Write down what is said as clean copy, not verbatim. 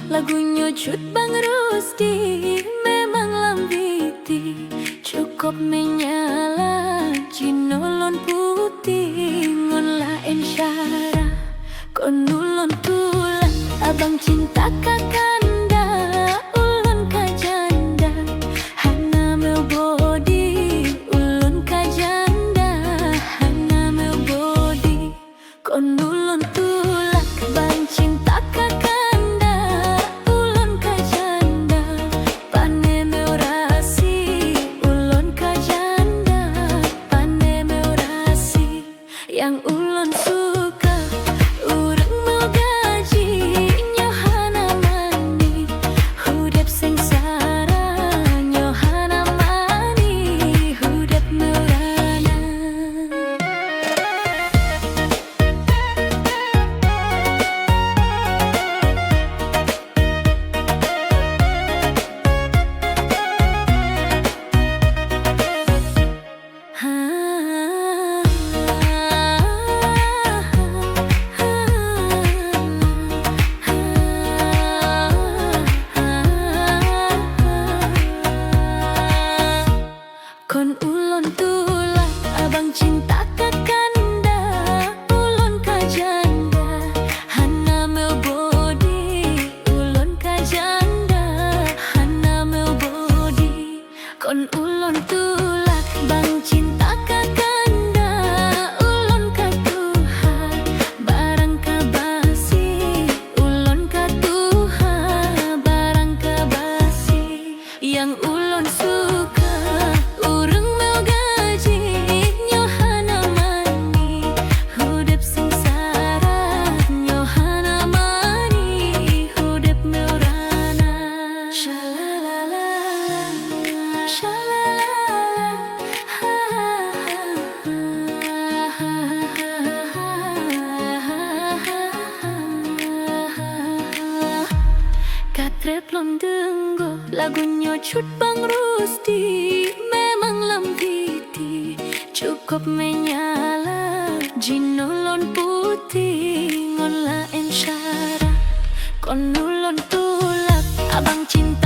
lagunya Cut Bang Rusdi memang lambiti cukup menyala jinolon putih ngon lain syara konulon tulang abang cinta kakanda ulun kajanda hana meu body ulun kajanda hana meu body konulon tulak bang cinta kakanda ulun kajanda pane meu rasi ulun kajanda pane meu rasi yang ulun suka urang mau gaji nyohana mani hudep sengsara nyohana mani hudep meurana. Kon ulun tulak abang cinta kakanda ulun kajanda hana meu body ulun kajanda hana meu body kon ulun tulak bang cinta kakanda ulun katuha barang kabasi ulun katuha barang kabasi yang ulun suka urang mau gaji nyohana mani hudep sengsara nyohana mani hudep meurana. Shalalala shalalala Katrep lom denggo lagunya Cut Bang Rusdi memang lambiti cukup menyala jinolon putih ngon lain syara konulon tulak abang cinta